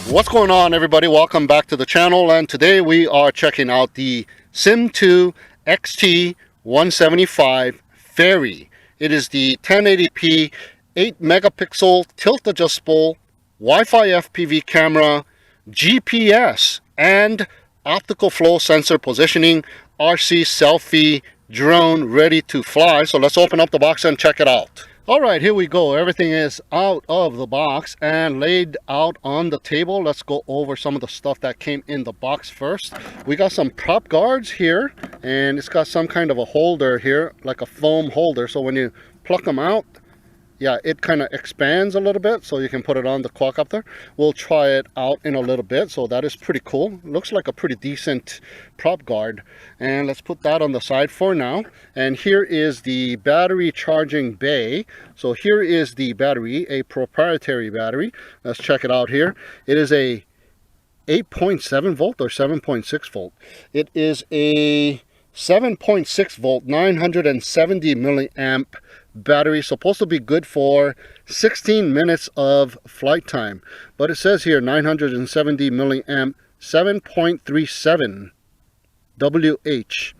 What's going on, everybody? Welcome back to the channel, and today we are checking out the SIMTOO XT175 Fairy. It is the 1080p 8 megapixel tilt adjustable Wi-Fi FPV camera, GPS and optical flow sensor positioning RC selfie drone ready to fly. So let's open up the box and check it out. All right, here we go. Everything is out of the box and laid out on the table. Let's go over some of the stuff that came in the box first. We got some prop guards here, and it's got some kind of a holder here, like a foam holder. So when you pluck them out, yeah, it kind of expands a little bit, so you can put it on the quadcopter. We'll try it out in a little bit, so that is pretty cool. Looks like a pretty decent prop guard. And let's put that on the side for now. And here is the battery charging bay. So here is the battery, a proprietary battery. Let's check it out here. It is a 8.7 volt or 7.6 volt. It is a 7.6 volt 970 milliamp battery, supposed to be good for 16 minutes of flight time, but it says here 970 milliamp 7.37 WH.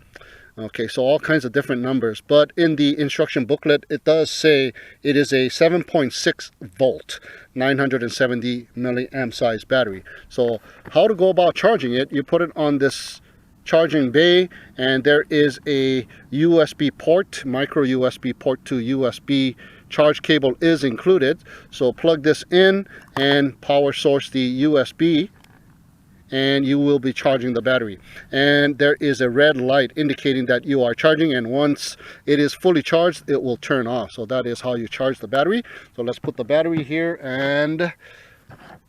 Okay, so all kinds of different numbers, but in the instruction booklet it does say it is a 7.6 volt 970 milliamp size battery. So how to go about charging it? You put it on this charging bay, and there is a USB port, micro USB port to USB charge cable is included. So plug this in and power source the USB, and you will be charging the battery. And there is a red light indicating that you are charging, and once it is fully charged it will turn off. So that is how you charge the battery. So let's put the battery here and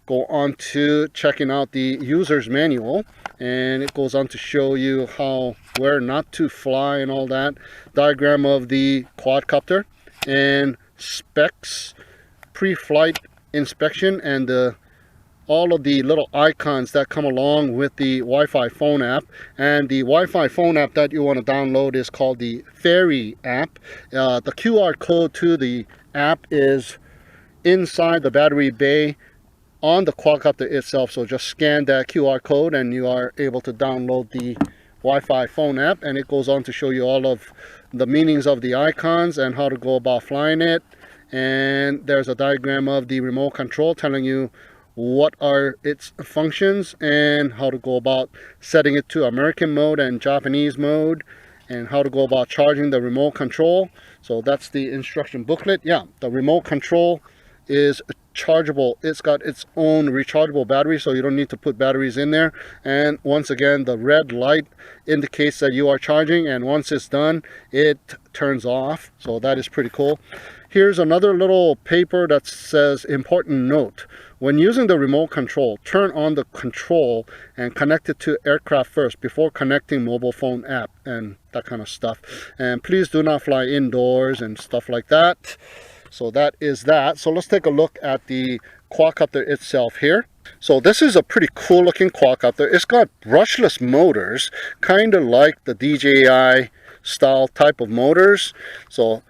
go on to checking out the user's manual, and it goes on to show you where not to fly and all that, diagram of the quadcopter and specs, pre-flight inspection, and all of the little icons that come along with the Wi-Fi phone app. And the Wi-Fi phone app that you want to download is called the Fairy app. The QR code to the app is inside the battery bay on the quadcopter itself, so just scan that QR code and you are able to download the Wi-Fi phone app, and it goes on to show you all of the meanings of the icons and how to go about flying it. And there's a diagram of the remote control telling you what are its functions and how to go about setting it to American mode and Japanese mode, and how to go about charging the remote control. So that's the instruction booklet. Yeah, the remote control is chargeable. It's got its own rechargeable battery, so you don't need to put batteries in there. And once again, the red light indicates that you are charging, and once it's done it turns off. So that is pretty cool. Here's another little paper that says, important note: when using the remote control, turn on the control and connect it to aircraft first before connecting mobile phone app, and that kind of stuff. And please do not fly indoors and stuff like that. So that is that. So let's take a look at the quadcopter itself here. So this is a pretty cool looking quadcopter. It's got brushless motors, kind of like the DJI style type of motors. So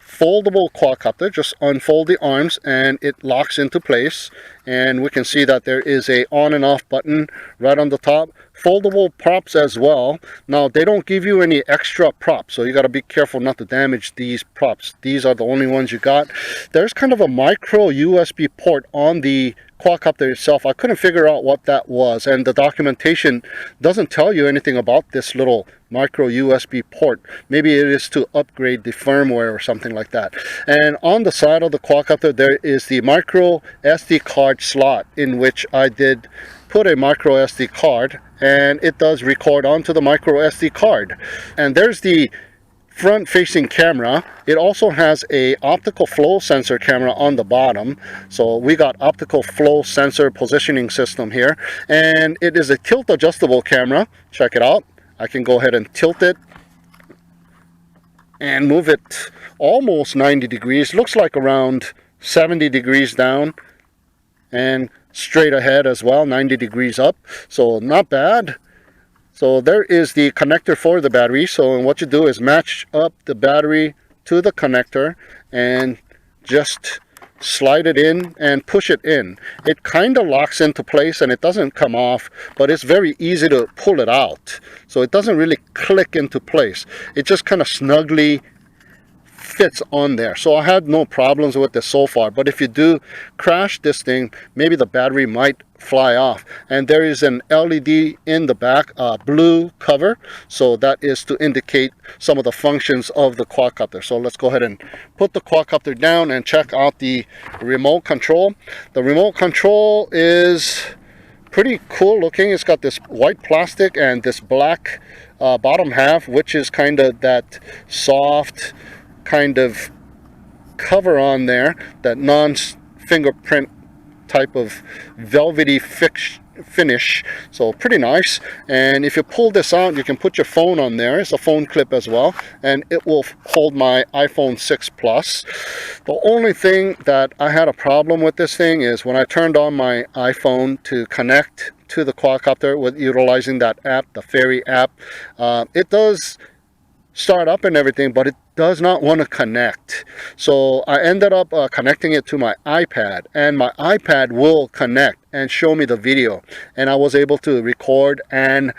foldable quadcopter, just unfold the arms and it locks into place, and we can see that there is a on and off button right on the top. Foldable props as well. Now they don't give you any extra props, so you got to be careful not to damage these props. These are the only ones you got. There's kind of a micro USB port on the quadcopter itself. I couldn't figure out what that was, and the documentation doesn't tell you anything about this little micro USB port. Maybe it is to upgrade the firmware or something like that. And on the side of the quadcopter there is the micro SD card slot, in which I did put a micro SD card, and it does record onto the micro SD card. And there's the front facing camera. It also has a optical flow sensor camera on the bottom. So we got optical flow sensor positioning system here, and it is a tilt adjustable camera. Check it out. I can go ahead and tilt it and move it almost 90 degrees. Looks like around 70 degrees down, and straight ahead as well, 90 degrees up. So not bad. So there is the connector for the battery. So what you do is match up the battery to the connector and just slide it in and push it in. It kind of locks into place and it doesn't come off, but it's very easy to pull it out. So it doesn't really click into place. It just kind of snugly fits on there. So I had no problems with this so far, but if you do crash this thing, maybe the battery might fly off. And there is an LED in the back, blue cover, so that is to indicate some of the functions of the quadcopter. So let's go ahead and put the quadcopter down and check out the remote control. The remote control is pretty cool looking. It's got this white plastic and this black bottom half, which is kind of that soft kind of cover on there, that non-fingerprint type of velvety finish. So pretty nice. And if you pull this out, you can put your phone on there. It's a phone clip as well, and it will hold my iPhone 6 Plus. The only thing that I had a problem with this thing is when I turned on my iPhone to connect to the quadcopter with utilizing that app, the Ferry app, it does start up and everything, but it does not want to connect. So I ended up connecting it to my iPad, and my iPad will connect and show me the video, and I was able to record and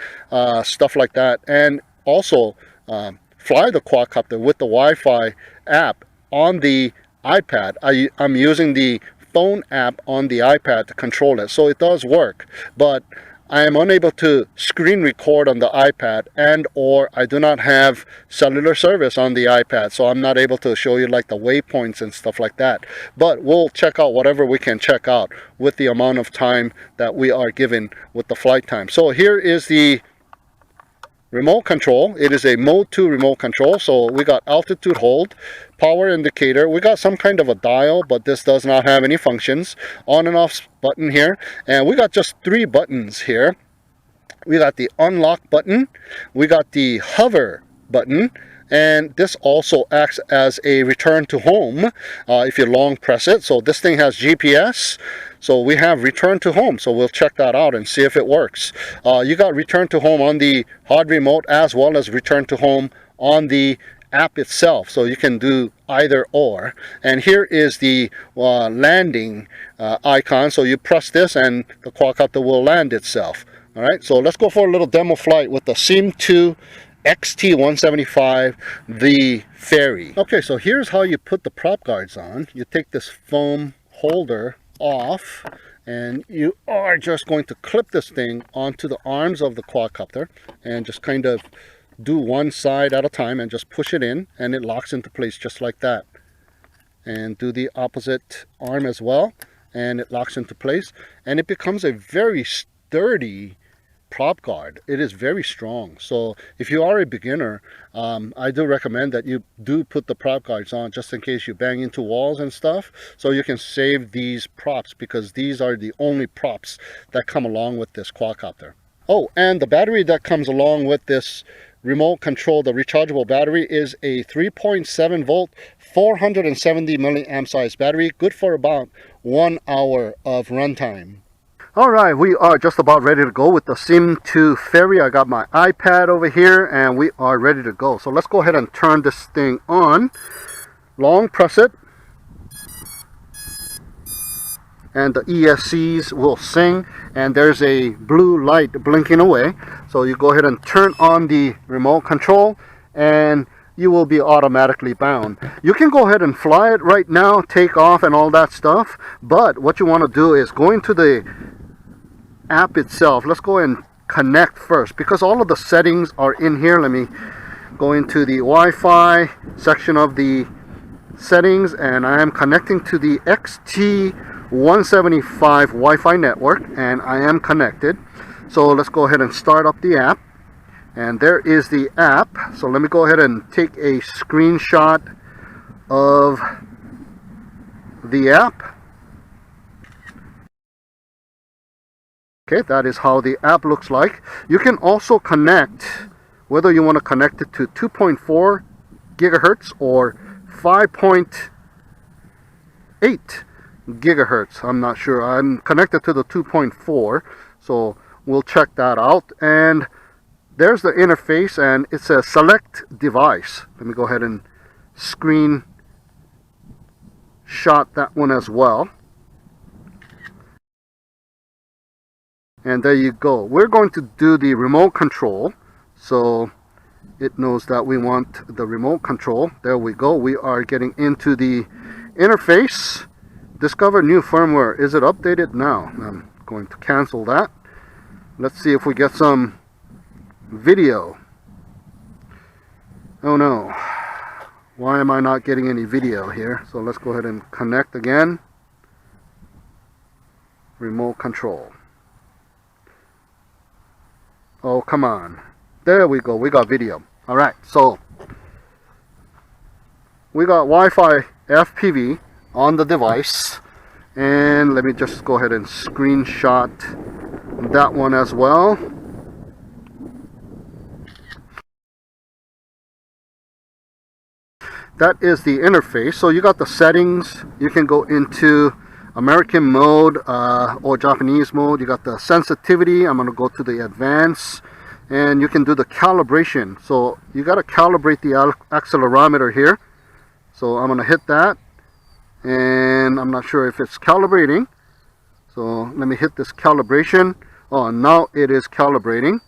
stuff like that, and also fly the quadcopter with the Wi-Fi app on the iPad. I'm using the phone app on the iPad to control it, so it does work, but I am unable to screen record on the iPad, and or I do not have cellular service on the iPad, so I'm not able to show you like the waypoints and stuff like that. But we'll check out whatever we can check out with the amount of time that we are given with the flight time. So here is the remote control. It is a mode 2 remote control. So we got altitude hold, power indicator, we got some kind of a dial, but this does not have any functions. On and off button here, and we got just 3 buttons here. We got the unlock button, we got the hover button, and this also acts as a return to home if you long press it. So this thing has GPS, so we have return to home, so we'll check that out and see if it works. You got return to home on the hard remote as well as return to home on the app itself, so you can do either or. And here is the landing icon, so you press this and the quadcopter will land itself. All right, so let's go for a little demo flight with the SIMTOO XT175, the Ferry. Okay, so here's how you put the prop guards on. You take this foam holder off, and you are just going to clip this thing onto the arms of the quadcopter and just kind of do one side at a time and just push it in, and it locks into place just like that. And do the opposite arm as well, and it locks into place, and it becomes a very sturdy prop guard. It is very strong. So if you are a beginner, I do recommend that you do put the prop guards on just in case you bang into walls and stuff, so you can save these props, because these are the only props that come along with this quadcopter. Oh, and the battery that comes along with this remote control, the rechargeable battery, is a 3.7 volt 470 milliamp size battery, good for about 1 hour of runtime. All right, we are just about ready to go with the SIMTOO Ferry. I got my iPad over here and we are ready to go. So let's go ahead and turn this thing on. Long press it, and the ESCs will sing, and there's a blue light blinking away. So you go ahead and turn on the remote control and you will be automatically bound. You can go ahead and fly it right now, take off and all that stuff, but what you want to do is go into the app itself. Let's go and connect first, because all of the settings are in here. Let me go into the Wi-Fi section of the settings, and I am connecting to the XT175 Wi-Fi network, and I am connected. So let's go ahead and start up the app, and there is the app. So let me go ahead and take a screenshot of the app. Okay, that is how the app looks like. You can also connect, whether you want to connect it to 2.4 gigahertz or 5.8 gigahertz. I'm not sure. I'm connected to the 2.4, so we'll check that out. And there's the interface, and it says select device. Let me go ahead and screen screenshot that one as well. And there you go. We're going to do the remote control, so it knows that we want the remote control. There we go. We are getting into the interface. Discover new firmware. Is it updated now? I'm going to cancel that. Let's see if we get some video. Oh no. Why am I not getting any video here? So let's go ahead and connect again. Remote control. Oh, come on. There we go. We got video. Alright, so we got Wi-Fi FPV on the device. And let me just go ahead and screenshot that one as well. That is the interface. So you got the settings. You can go into American mode or Japanese mode. You got the sensitivity. I'm going to go to the advanced, and you can do the calibration. So you got to calibrate the accelerometer here. So I'm going to hit that, and I'm not sure if it's calibrating. So let me hit this calibration. Oh, now it is calibrating.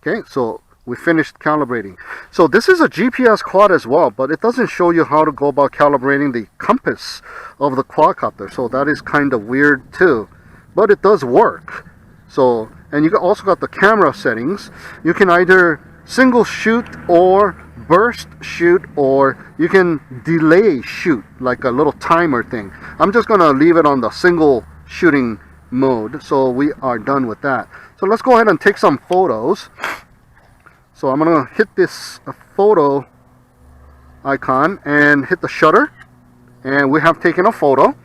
Okay, so we finished calibrating. So this is a GPS quad as well, but it doesn't show you how to go about calibrating the compass of the quadcopter. So that is kind of weird too, but it does work. So, and you also got the camera settings. You can either single shoot or burst shoot, or you can delay shoot, like a little timer thing. I'm just gonna leave it on the single shooting mode. So we are done with that. So let's go ahead and take some photos. So I'm going to hit this photo icon and hit the shutter. And we have taken a photo.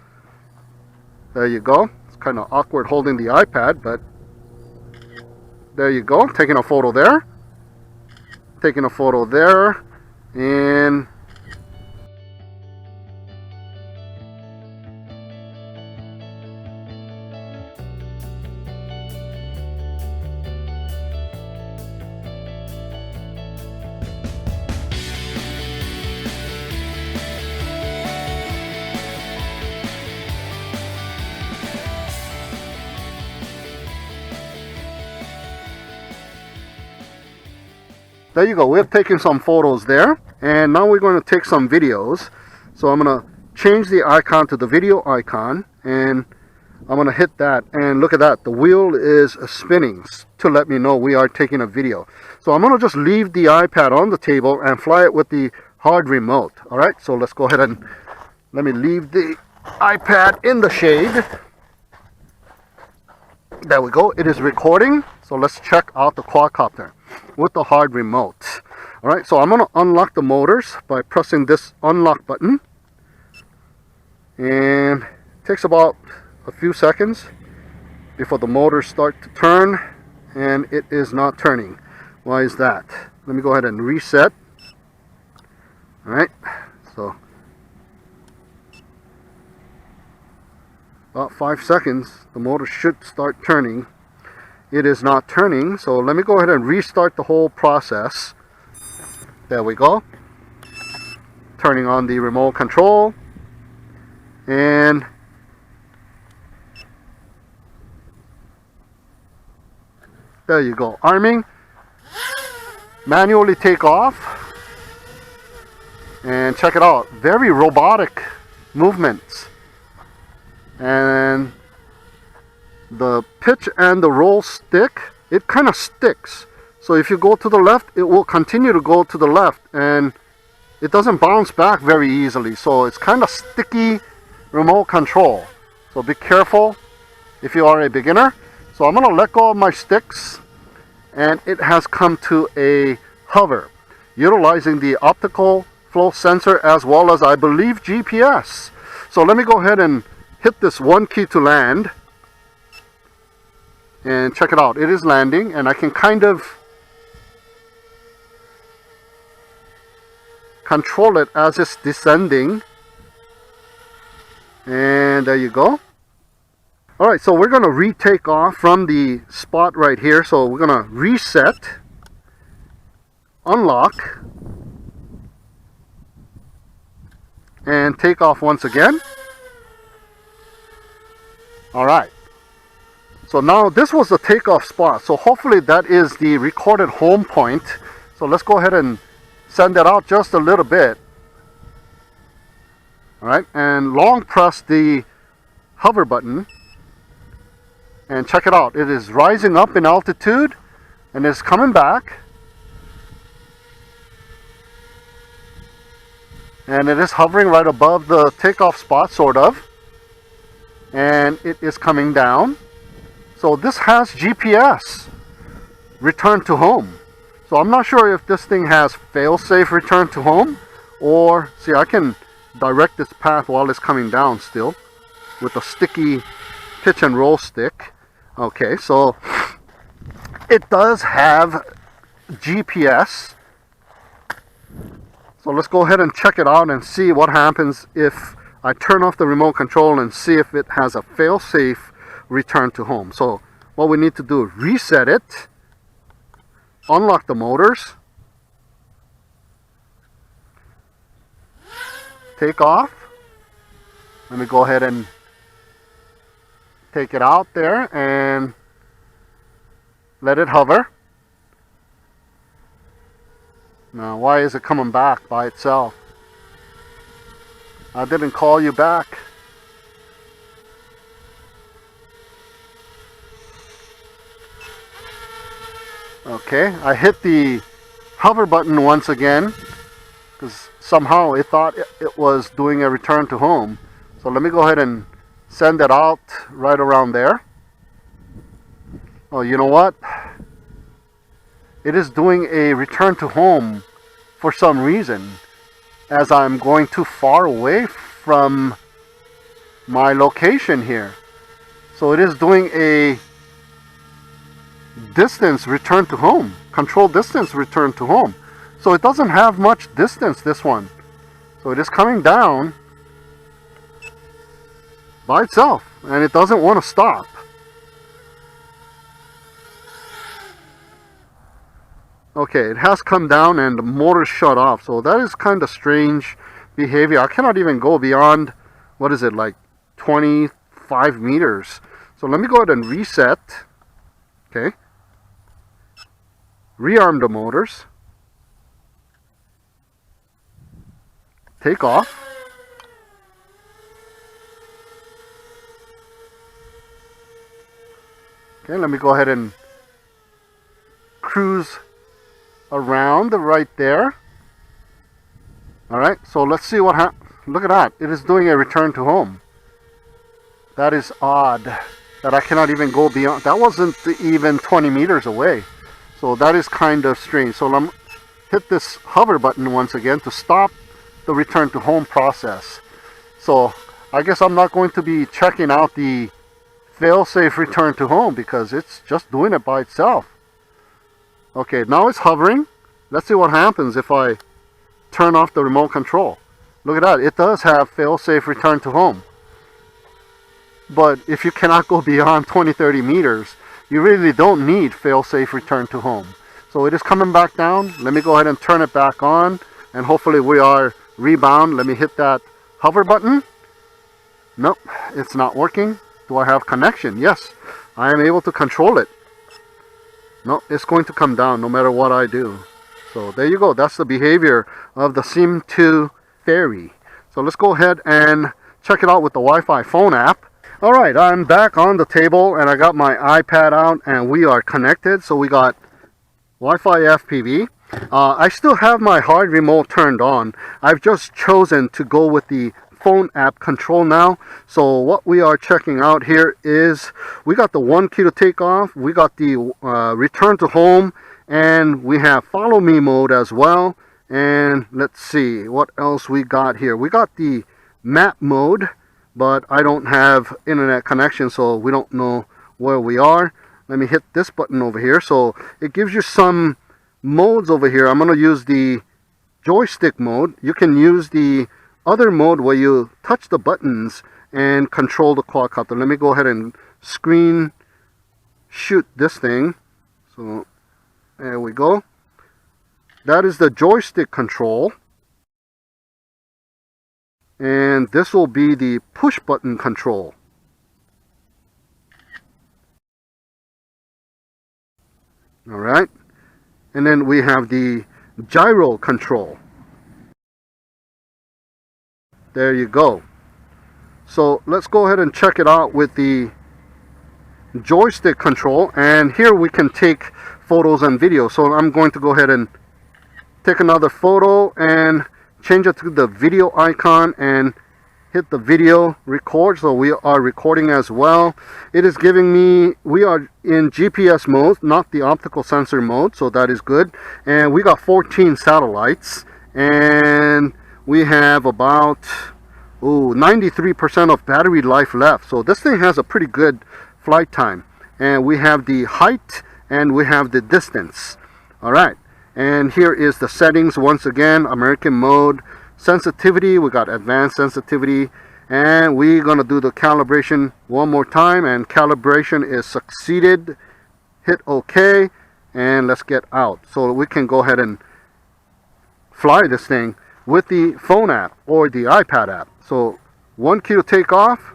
There you go. It's kind of awkward holding the iPad, but there you go. Taking a photo there. Taking a photo there. And there you go. We've taken some photos there, and now we're going to take some videos. So I'm going to change the icon to the video icon, and I'm going to hit that, and look at that. The wheel is spinning to let me know we are taking a video. So I'm going to just leave the iPad on the table and fly it with the hard remote. Alright, so let's go ahead and let me leave the iPad in the shade. There we go. It is recording. So let's check out the quadcopter with the hard remote. Alright, so I'm going to unlock the motors by pressing this unlock button. And it takes about a few seconds before the motors start to turn, and it is not turning. Why is that? Let me go ahead and reset. Alright, so about 5 seconds, the motor should start turning. It is not turning, so let me go ahead and restart the whole process. There we go. Turning on the remote control, and there you go. Arming. Manually take off, and check it out. Very robotic movements, and the pitch and the roll stick, it kind of sticks. So if you go to the left, it will continue to go to the left, and it doesn't bounce back very easily. So it's kind of sticky remote control. So be careful if you are a beginner. So I'm going to let go of my sticks, and it has come to a hover, utilizing the optical flow sensor as well as, I believe, GPS. So let me go ahead and hit this one key to land. And check it out, it is landing, and I can kind of control it as it's descending. And there you go. Alright, so we're going to retake off from the spot right here. So we're going to reset, unlock, and take off once again. Alright, so now this was the takeoff spot, so hopefully that is the recorded home point. So let's go ahead and send that out just a little bit. Alright, and long press the hover button and check it out. It is rising up in altitude and it's coming back, and it is hovering right above the takeoff spot, sort of, and it is coming down. So this has GPS return to home. So I'm not sure if this thing has failsafe return to home, or see, I can direct this path while it's coming down still with a sticky pitch and roll stick. Okay, so it does have GPS. So let's go ahead and check it out and see what happens if I turn off the remote control and see if it has a failsafe return to home. So what we need to do is reset it, unlock the motors, take off. Let me go ahead and take it out there and let it hover. Now, why is it coming back by itself? I didn't call you back. Okay, I hit the hover button once again because somehow it thought it was doing a return to home. So let me go ahead and send it out right around there. Oh, you know what? It is doing a return to home for some reason, as I'm going too far away from my location here. So it is doing a distance return to home, control distance return to home. So it doesn't have much distance, this one. So it is coming down by itself, and it doesn't want to stop. Okay, it has come down and the motor shut off. So that is kind of strange behavior. I cannot even go beyond, what is it, like 25 meters. So let me go ahead and reset. Okay. Rearm the motors. Take off. Okay, let me go ahead and cruise around right there. Alright, so let's see what happens. Look at that. It is doing a return to home. That is odd that I cannot even go beyond. That wasn't even 20 meters away. So that is kind of strange. So I'm hit this hover button once again to stop the return to home process. So I guess I'm not going to be checking out the failsafe return to home because it's just doing it by itself. Okay, now it's hovering. Let's see what happens if I turn off the remote control. Look at that. It does have failsafe return to home. But if you cannot go beyond 20-30 meters, you really don't need failsafe return to home. So it is coming back down. Let me go ahead and turn it back on, and hopefully we are rebound. Let me hit that hover button. Nope, it's not working. Do I have connection? Yes, I am able to control it. No, it's going to come down no matter what I do. So there you go. That's the behavior of the SIMTOO Fairy. So let's go ahead and check it out with the Wi-Fi phone app. Alright, I'm back on the table and I got my iPad out and we are connected. So we got Wi-Fi FPV. I still have my hard remote turned on. I've just chosen to go with the phone app control now. So what we are checking out here is we got the 1 key to take off, we got the return to home, and we have follow me mode as well. And let's see what else we got here. We got the map mode, but I don't have internet connection, so we don't know where we are. Let me hit this button over here. So it gives you some modes over here. I'm going to use the joystick mode. You can use the other mode where you touch the buttons and control the quadcopter. Let me go ahead and screen shoot this thing. So there we go. That is the joystick control. And this will be the push button control. Alright, and then we have the gyro control. There you go. So let's go ahead and check it out with the joystick control, and here we can take photos and videos. So I'm going to go ahead and take another photo and change it to the video icon and hit the video record. So we are recording as well. It is giving me, we are in GPS mode, not the optical sensor mode, so that is good. And we got 14 satellites, and we have about 93% of battery life left. So this thing has a pretty good flight time. And we have the height and we have the distance. Alright, and here is the settings once again. American mode, sensitivity, we got advanced sensitivity, and we're gonna do the calibration one more time, and calibration is succeeded. Hit OK, and let's get out. So we can go ahead and fly this thing with the phone app or the iPad app. So 1 key to take off.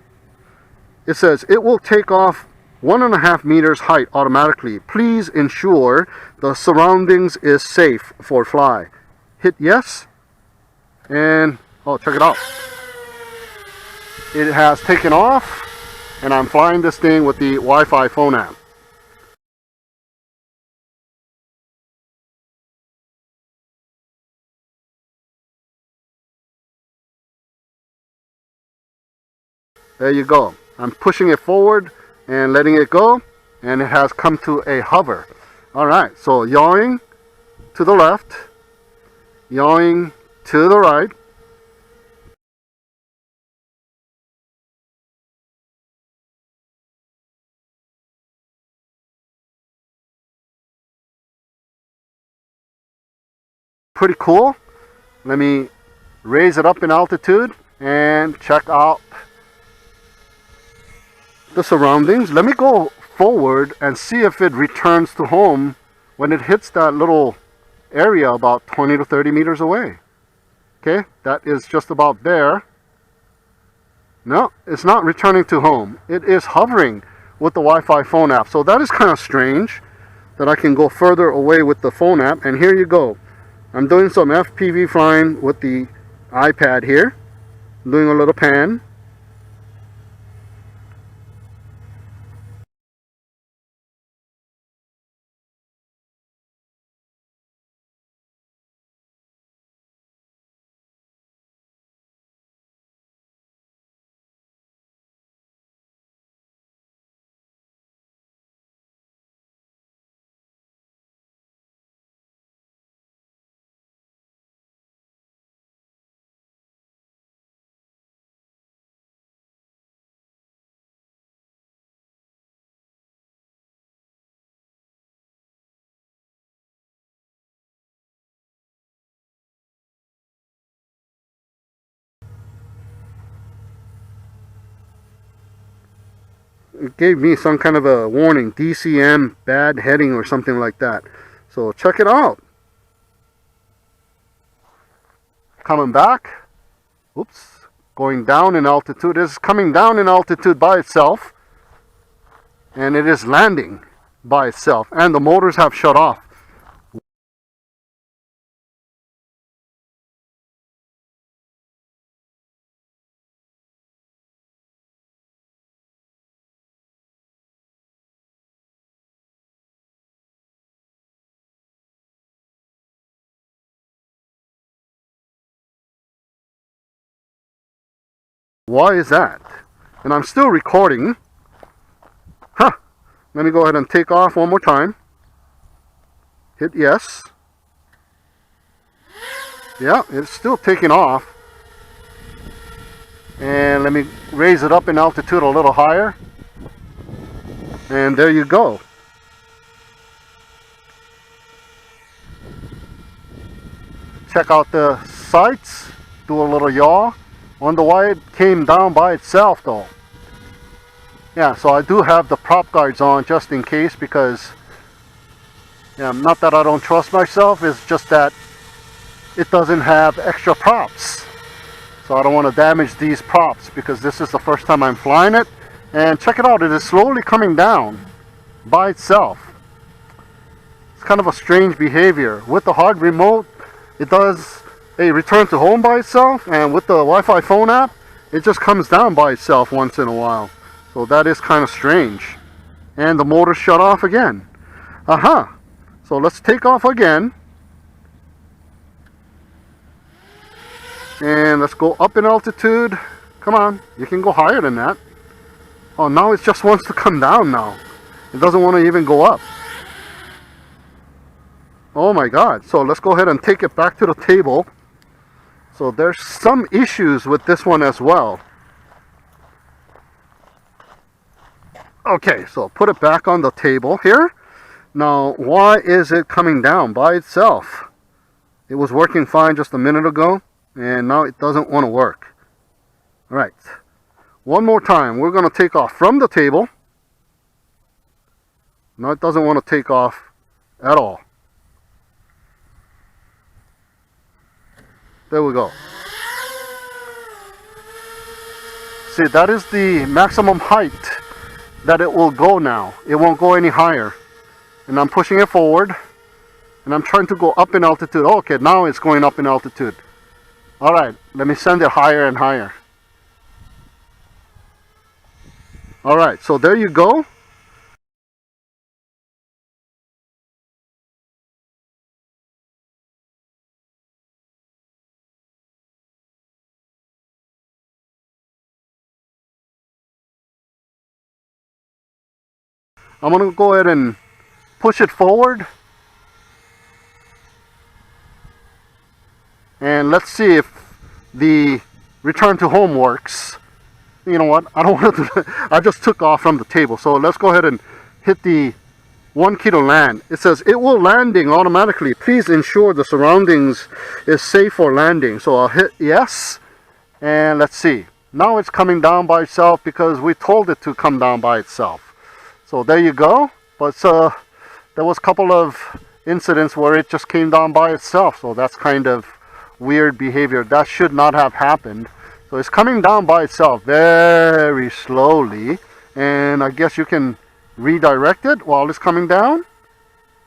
It says it will take off 1.5 meters height automatically. Please ensure the surroundings is safe for fly. Hit yes, and oh, check it out. It has taken off, and I'm flying this thing with the Wi-Fi phone app. There you go. I'm pushing it forward and letting it go, and it has come to a hover. Alright, so yawing to the left, yawing to the right. Pretty cool. Let me raise it up in altitude and check out the surroundings. Let me go forward and see if it returns to home when it hits that little area about 20 to 30 meters away. Okay, that is just about there. No, it's not returning to home. It is hovering with the Wi-Fi phone app. So that is kind of strange that I can go further away with the phone app. And here you go. I'm doing some FPV flying with the iPad here. I'm doing a little pan. It gave me some kind of a warning, DCM, bad heading or something like that. So check it out. Coming back. Oops. Going down in altitude. It is coming down in altitude by itself. And it is landing by itself. And the motors have shut off. Why is that? And I'm still recording. Huh. Let me go ahead and take off one more time. Hit yes. Yeah, it's still taking off. And let me raise it up in altitude a little higher. And there you go. Check out the sights. Do a little yaw. Wonder why it came down by itself though. Yeah, so I do have the prop guards on just in case, because yeah, not that I don't trust myself, it's just that it doesn't have extra props. So I don't want to damage these props because this is the first time I'm flying it. And check it out, it is slowly coming down by itself. It's kind of a strange behavior. With the hard remote, it does a return to home by itself, and with the Wi-Fi phone app, it just comes down by itself once in a while. So that is kind of strange. And the motor shut off again. So let's take off again. And let's go up in altitude. Come on, you can go higher than that. Oh, now it just wants to come down now. It doesn't want to even go up. Oh my God. So let's go ahead and take it back to the table. So there's some issues with this one as well. Okay, so put it back on the table here. Now, why is it coming down by itself? It was working fine just a minute ago, and now it doesn't want to work. All right, one more time. We're going to take off from the table. Now it doesn't want to take off at all. There we go. See, that is the maximum height that it will go now. It won't go any higher. And I'm pushing it forward. And I'm trying to go up in altitude. Okay, now it's going up in altitude. Alright, let me send it higher and higher. Alright, so there you go. I'm going to go ahead and push it forward. And let's see if the return to home works. You know what? I don't want to do that. I just took off from the table. So let's go ahead and hit the 1 key to land. It says it will landing automatically. Please ensure the surroundings is safe for landing. So I'll hit yes. And let's see. Now it's coming down by itself because we told it to come down by itself. So there you go. But there was a couple of incidents where it just came down by itself. So that's kind of weird behavior. That should not have happened. So it's coming down by itself very slowly. And I guess you can redirect it while it's coming down.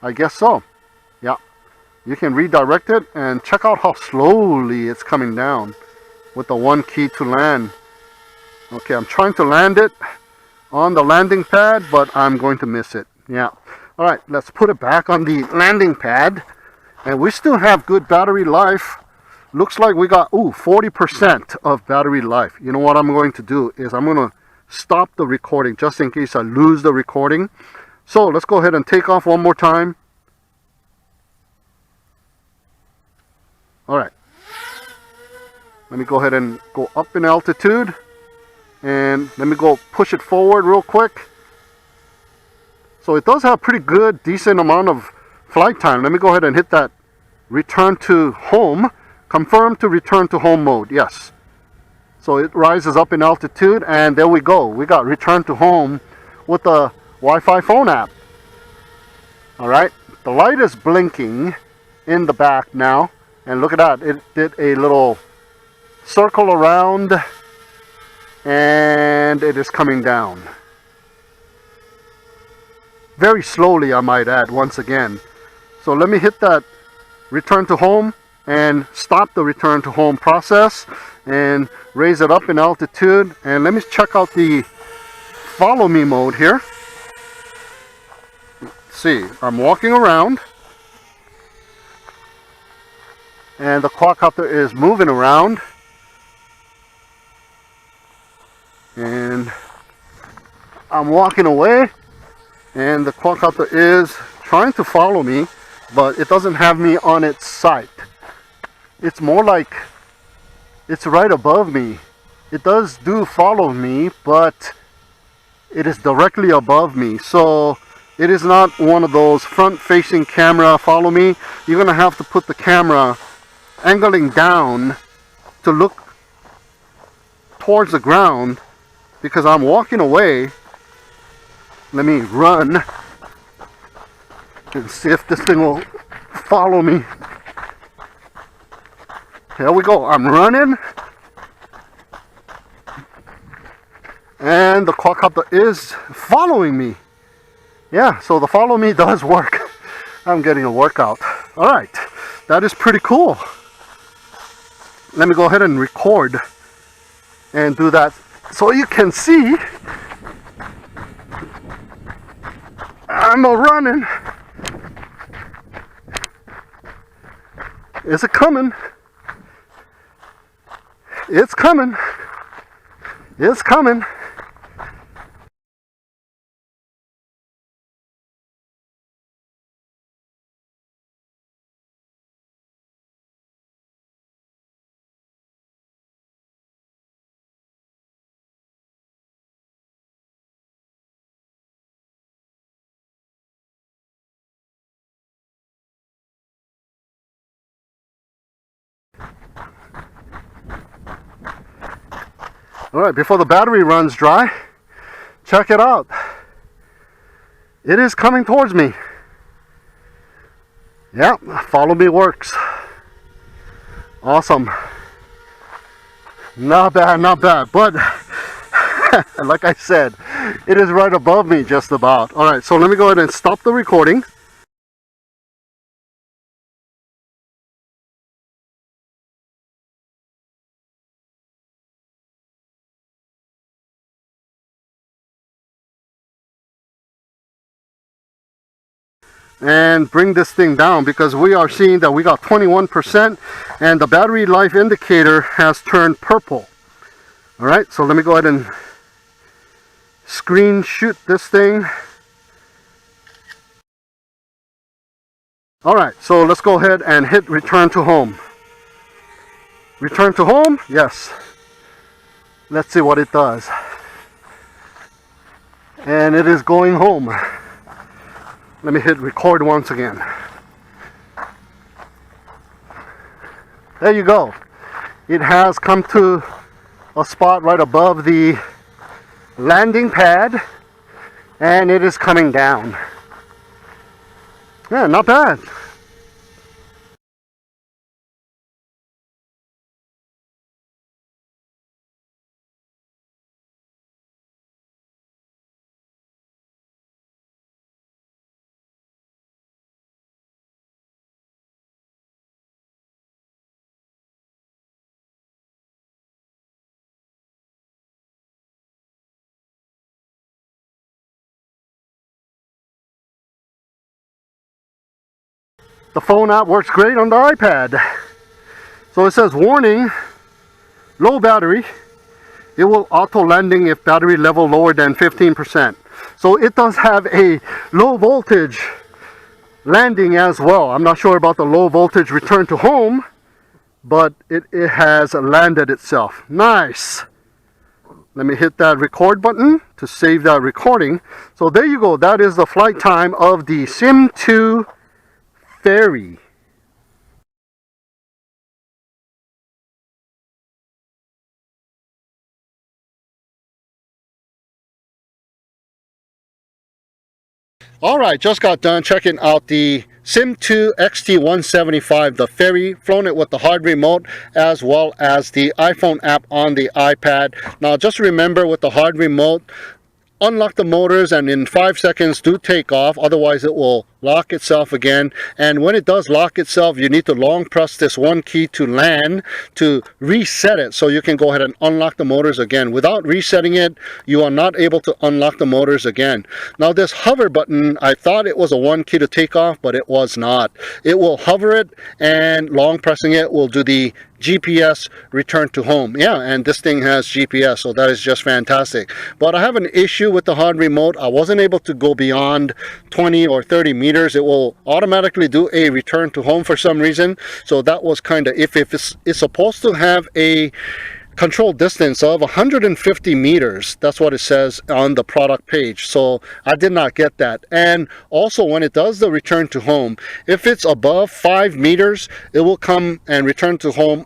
I guess so. Yeah. You can redirect it and check out how slowly it's coming down with the 1 key to land. Okay, I'm trying to land it on the landing pad, but I'm going to miss it. Yeah. All right, let's put it back on the landing pad. And we still have good battery life. Looks like we got 40% of battery life. You know what I'm going to do is I'm going to stop the recording just in case I lose the recording. So let's go ahead and take off one more time. All right. Let me go ahead and go up in altitude. And let me go push it forward real quick. So it does have pretty good, decent amount of flight time. Let me go ahead and hit that return to home. Confirm to return to home mode. Yes. So it rises up in altitude, and there we go. We got return to home with the Wi-Fi phone app. All right. The light is blinking in the back now. And look at that. It did a little circle around. And it is coming down. Very slowly, I might add, once again. So let me hit that return to home and stop the return to home process and raise it up in altitude. And let me check out the follow me mode here. Let's see, I'm walking around and the quadcopter is moving around. And I'm walking away and the quadcopter is trying to follow me, but it doesn't have me on its sight. It's more like it's right above me. It does follow me, but it is directly above me. So it is not one of those front facing camera follow me. You're gonna have to put the camera angling down to look towards the ground, because I'm walking away. Let me run and see if this thing will follow me. Here we go. I'm running And the quadcopter is following me. Yeah, so the follow me does work. I'm getting a workout. All right, that is pretty cool. Let me go ahead and record and do that so you can see I'm running. Is it coming? It's coming. It's coming. All right, before the battery runs dry, check it out. It is coming towards me. Yeah, follow me works. Awesome. Not bad, not bad. But like I said, it is right above me just about. All right, so let me go ahead and stop the recording. And bring this thing down because we are seeing that we got 21% and the battery life indicator has turned purple. All right, so let me go ahead and screen shoot this thing. All right, so let's go ahead and hit return to home. Return to home, yes. Let's see what it does. And it is going home. Let me hit record once again. There you go. It has come to a spot right above the landing pad and it is coming down. Yeah, not bad. The phone app works great on the iPad. So it says warning, low battery. It will auto landing if battery level lower than 15%. So it does have a low voltage landing as well. I'm not sure about the low voltage return to home, but it has landed itself. Nice. Let me hit that record button to save that recording. So there you go. That is the flight time of the SIMTOO Ferry. Alright, just got done checking out the SIMTOO XT175, the Ferry, flown it with the hard remote as well as the iPhone app on the iPad. Now just remember with the hard remote, unlock the motors and in 5 seconds do take off, otherwise it will lock itself again. And when it does lock itself, you need to long press this one key to land to reset it so you can go ahead and unlock the motors again. Without resetting it, you are not able to unlock the motors again. Now this hover button, I thought it was a one key to take off, but it was not. It will hover it and long pressing it will do the GPS return to home. Yeah, and this thing has GPS, so that is just fantastic. But I have an issue with the hard remote. I wasn't able to go beyond 20 or 30 meters. It will automatically do a return to home for some reason. So that was kind of iffy. It's supposed to have a control distance of 150 meters. That's what it says on the product page. So I did not get that. And also when it does the return to home, if it's above 5 meters, it will come and return to home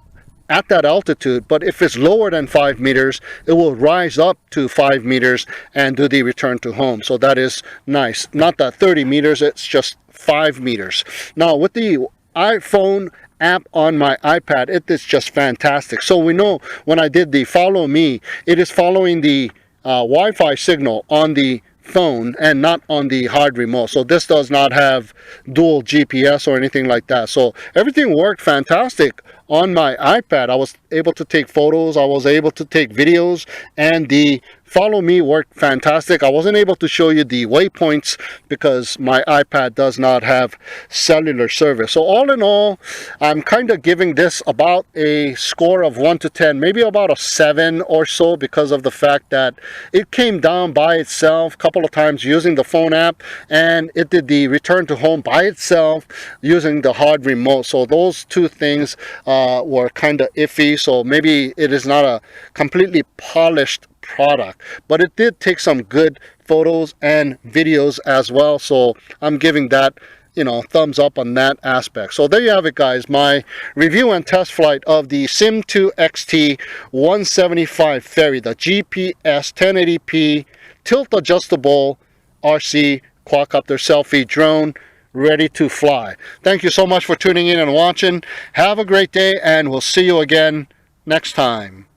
at that altitude. But if it's lower than 5 meters, it will rise up to 5 meters and do the return to home. So that is nice. Not that 30 meters, it's just 5 meters. Now with the iPhone app on my iPad, it is just fantastic. So we know when I did the follow me, it is following the Wi-Fi signal on the phone and not on the hard remote. So this does not have dual GPS or anything like that. So everything worked fantastic on my iPad. I was able to take photos, I was able to take videos, and the follow me worked fantastic. I wasn't able to show you the waypoints because my iPad does not have cellular service. So all in all, I'm kind of giving this about a score of 1 to 10, maybe about a 7 or so, because of the fact that it came down by itself a couple of times using the phone app, and it did the return to home by itself using the hard remote. So those two things were kind of iffy. So maybe it is not a completely polished product, but it did take some good photos and videos as well. So I'm giving that, you know, thumbs up on that aspect. So there you have it, guys, my review and test flight of the SIMTOO XT 175 Ferry, the GPS 1080p tilt adjustable RC quadcopter selfie drone, ready to fly. Thank you so much for tuning in and watching. Have a great day, and we'll see you again next time.